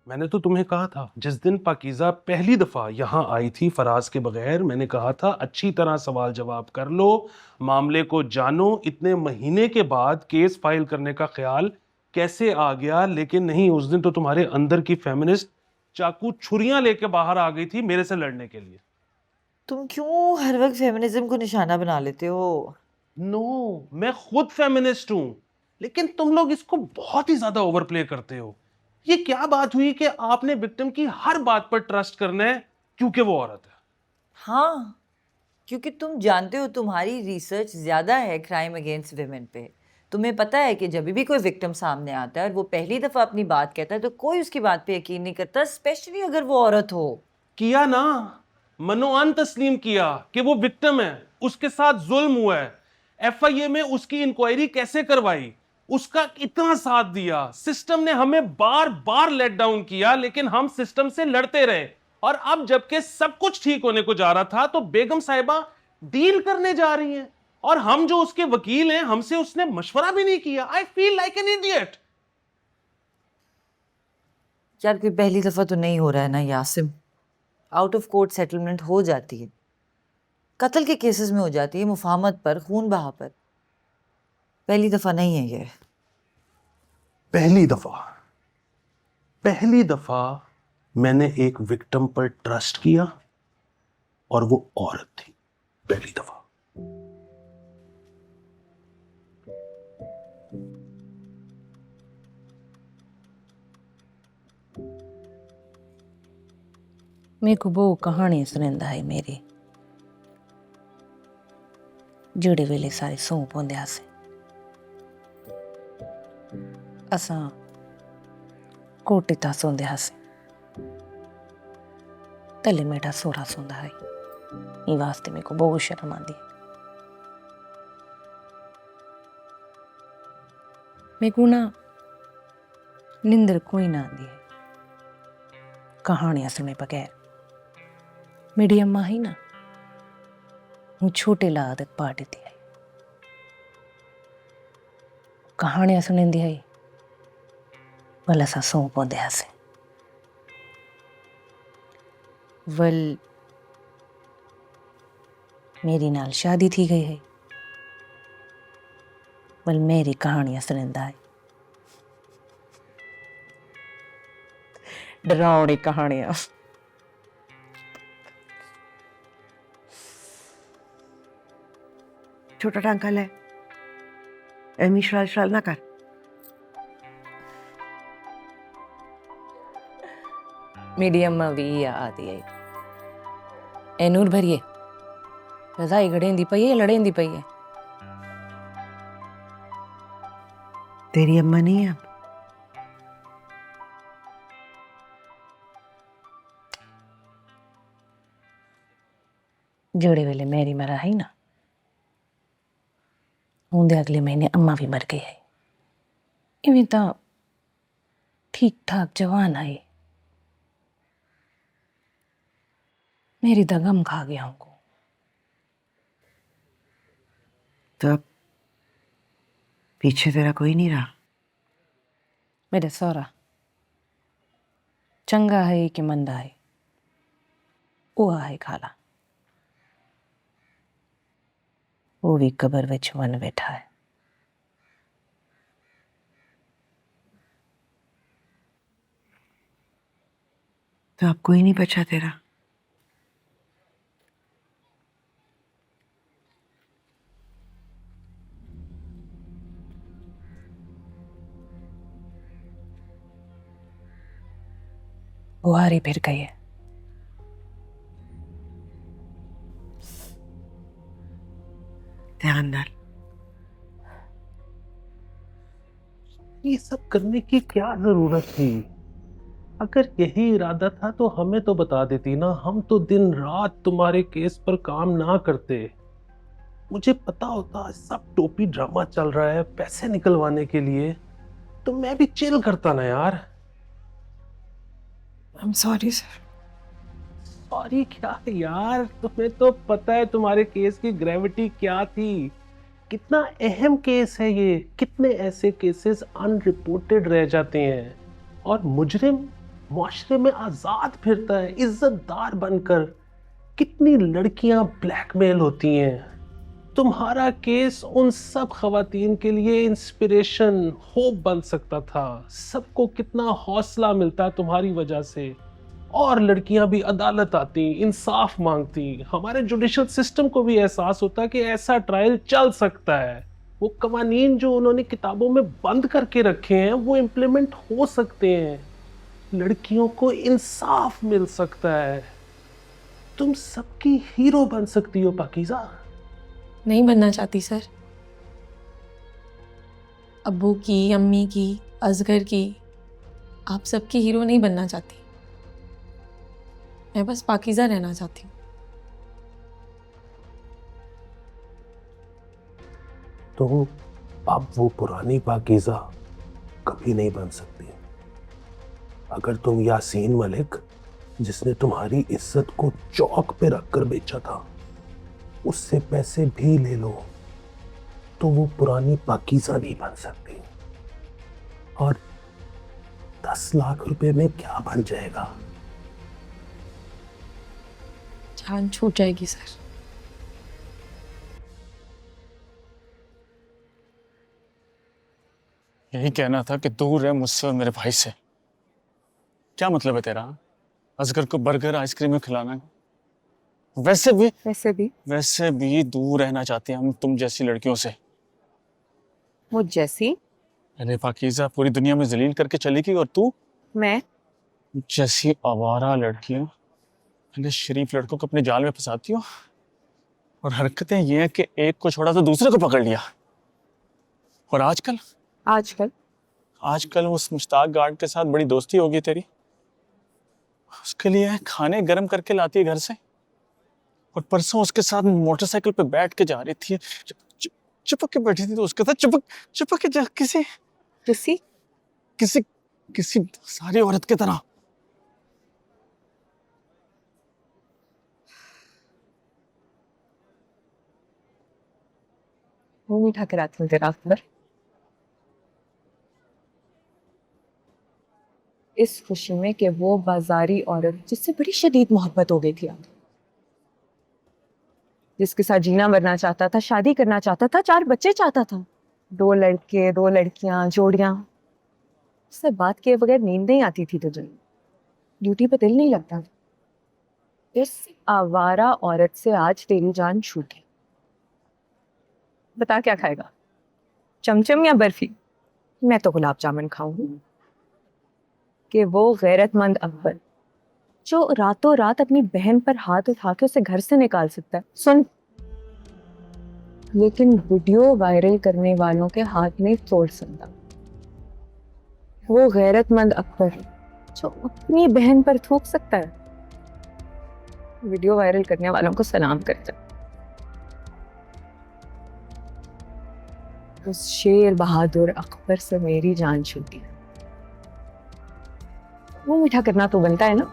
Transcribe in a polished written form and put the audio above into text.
मैंने तो तुम्हें कहा था जिस दिन पाकीज़ा पहली दफा यहाँ आई थी फराज के बगैर, मैंने कहा था अच्छी तरह सवाल जवाब कर लो, मामले को जानो। इतने महीने के बाद केस फाइल करने का ख्याल कैसे आ गया? लेकिन नहीं, उस दिन तो तुम्हारे अंदर की फेमिनिस्ट चाकू छुरियां लेके बाहर आ गई थी मेरे से लड़ने के लिए। तुम क्यों हर वक्त फेमिनिज्म को निशाना बना लेते हो? मैं खुद फेमिनिस्ट हूं, लेकिन तुम लोग इसको बहुत ही ज्यादा ओवरप्ले करते हो। ये क्या बात हुई कि आपने विक्टिम की हर बात पर ट्रस्ट करना है क्योंकि वो औरत है? हाँ, क्योंकि तुम जानते हो तुम्हारी रिसर्च ज्यादा है क्राइम अगेंस्ट विमेन पे। तुम्हें पता है कि जब भी कोई विक्टिम सामने आता है और वो पहली दफा अपनी बात कहता है तो कोई उसकी बात पे यकीन नहीं करता, स्पेशली अगर वो औरत हो। किया ना, मनोअन तस्लीम किया कि वो विक्टिम है, उसके साथ जुल्म हुआ है। एफआईए में उसकी इंक्वायरी कैसे करवाई, उसका इतना साथ दिया। सिस्टम ने हमें बार बार लेट डाउन किया, लेकिन हम सिस्टम से लड़ते रहे। और अब जबकि सब कुछ ठीक होने को जा रहा था तो बेगम साहिबा डील करने जा रही हैं, और हम जो उसके वकील हैं, हमसे उसने मशवरा भी नहीं किया। I feel like an idiot. यार कोई पहली दफा तो नहीं हो रहा है ना यासिम। आउट ऑफ कोर्ट सेटलमेंट हो जाती है, कत्ल के केसेस में हो जाती है, मुफाहमत पर, खून बहा पर। पहली दफा नहीं है ये। पहली दफा मैंने एक विक्टिम पर ट्रस्ट किया और वो औरत थी। पहली दफा। मेरे को बहु कहानी सुनंदा है मेरी, जेड़े वेले सारे सौं पौंदे आसे असां कोटे ता सोंदे आसे, तले मेरा सोरा सोंदा है। ई वास्ते मेरे को बहुत शर्म आती है। मेरे को ना निंदर कोई ना आती है कहानियां सुने बगैर। मेरी अम्मा ही ना, हूँ छोटे ला आदत पा देती है, कहानियां सुनेंदी है वल असां सौं पौंदे आसे। वल मेरी नाल शादी थी गई है, वल मेरी कहानियां सुनंदा है, डरावनी कहानियां। छोटा टांका ले, एमी शराल शराल ना कर। मेरी अम्मा भी आती है, ए नूर भरिए रजाई गड़ेंदी पई है, लड़ेंदी पई है। तेरी अम्मा नहीं है अब? जोड़े वेले मेरी मरा है ना, होंदे अगले महीने अम्मा भी मर गई है। इवें तो ठीक ठाक जवान है, मेरी तो गम खा गया हमको। तो अब पीछे तेरा कोई नहीं रहा? मेरा सौरा चंगा है कि मंदा है, वो है खाला, वो भी कबर विच वन बैठा है। तो अब कोई नहीं बचा तेरा? बुहारी फिर गई है। ध्यान डाल। ये सब करने की क्या जरूरत थी? अगर यही इरादा था तो हमें तो बता देती ना, हम तो दिन रात तुम्हारे केस पर काम ना करते। मुझे पता होता सब टोपी ड्रामा चल रहा है पैसे निकलवाने के लिए, तो मैं भी चिल करता ना यार। I am sorry sir. Sorry क्या है यार, तुम्हें तो पता है तुम्हारे केस की ग्रेविटी क्या थी, कितना अहम केस है ये। कितने ऐसे केसेस अनरिपोर्टेड रह जाते हैं और मुजरिम मुआशरे में आजाद फिरता है, इज्जतदार बनकर। कितनी लड़कियां ब्लैकमेल होती हैं। तुम्हारा केस उन सब खवातीन के लिए इंस्पिरेशन, होप बन सकता था। सबको कितना हौसला मिलता तुम्हारी वजह से। और लड़कियां भी अदालत आती, इंसाफ मांगती। हमारे जुडिशल सिस्टम को भी एहसास होता कि ऐसा ट्रायल चल सकता है। वो कवानीन जो उन्होंने किताबों में बंद करके रखे हैं वो इम्प्लीमेंट हो सकते हैं। लड़कियों को इंसाफ मिल सकता है। तुम सबकी हीरो बन सकती हो पाकीज़ा। नहीं बनना चाहती सर। अब्बू की, अम्मी की, असगर की, आप सबकी हीरो नहीं बनना चाहती। मैं बस पाकीज़ा रहना चाहती हूँ। तुम अब वो पुरानी पाकीज़ा कभी नहीं बन सकती। अगर तुम यासीन मलिक, जिसने तुम्हारी इज्जत को चौक पे रखकर बेचा था, उससे पैसे भी ले लो तो वो पुरानी पाकीज़ा नहीं बन सकती। और 10 लाख रुपए में क्या बन जाएगा? जान छूट जाएगी सर। यही कहना था कि दूर रहे मुझसे और मेरे भाई से। क्या मतलब है तेरा? असगर को बर्गर आइसक्रीम में खिलाना है? वैसे भी दूर रहना चाहते हैं हम तुम जैसी लड़कियों से। मुझ जैसी? अरे पाकीज़ा पूरी दुनिया में जलील करके चली गई और तू मैं जैसी आवारा लड़कियां अरे शरीफ लड़कों को अपने जाल में फंसाती हो। और हरकतें ये हैं कि एक को छोड़ा तो दूसरे को पकड़ लिया। और आजकल उस मुश्ताक गार्ड के साथ बड़ी दोस्ती होगी तेरी। उसके लिए खाने गरम करके लाती है घर से। और परसों उसके साथ मोटरसाइकिल पे बैठ के जा रही थी। चिपक के बैठी थी तो उसके साथ चिपक के किसी सारी औरत की तरह। वो मीठा कराती हूँ तेरा अकबर। इस खुशी में कि वो बाजारी औरत जिससे बड़ी शदीद मोहब्बत हो गई थी, जिसके साथ जीना मरना चाहता था, शादी करना चाहता था, 4 बच्चे चाहता था, 2 लड़के 2 लड़कियां, जोड़ियां। उससे बात किए बगैर नींद नहीं आती थी तुझे, ड्यूटी पे दिल नहीं लगता। इस आवारा औरत से आज तेरी जान छूटी। बता क्या खाएगा, चमचम या बर्फी? मैं तो गुलाब जामुन खाऊंगी। कि वो गैरतमंद अकबर जो रातों रात अपनी बहन पर हाथ उठा के उसे घर से निकाल सकता है, सुन, लेकिन वीडियो वायरल करने वालों के हाथ नहीं तोड़ सकता। वो गैरतमंद अकबर जो अपनी बहन पर थूक सकता है, वीडियो वायरल करने वालों को सलाम करता है। उस शेर बहादुर अकबर से मेरी जान छूटी। वो मीठा करना तो बनता है ना।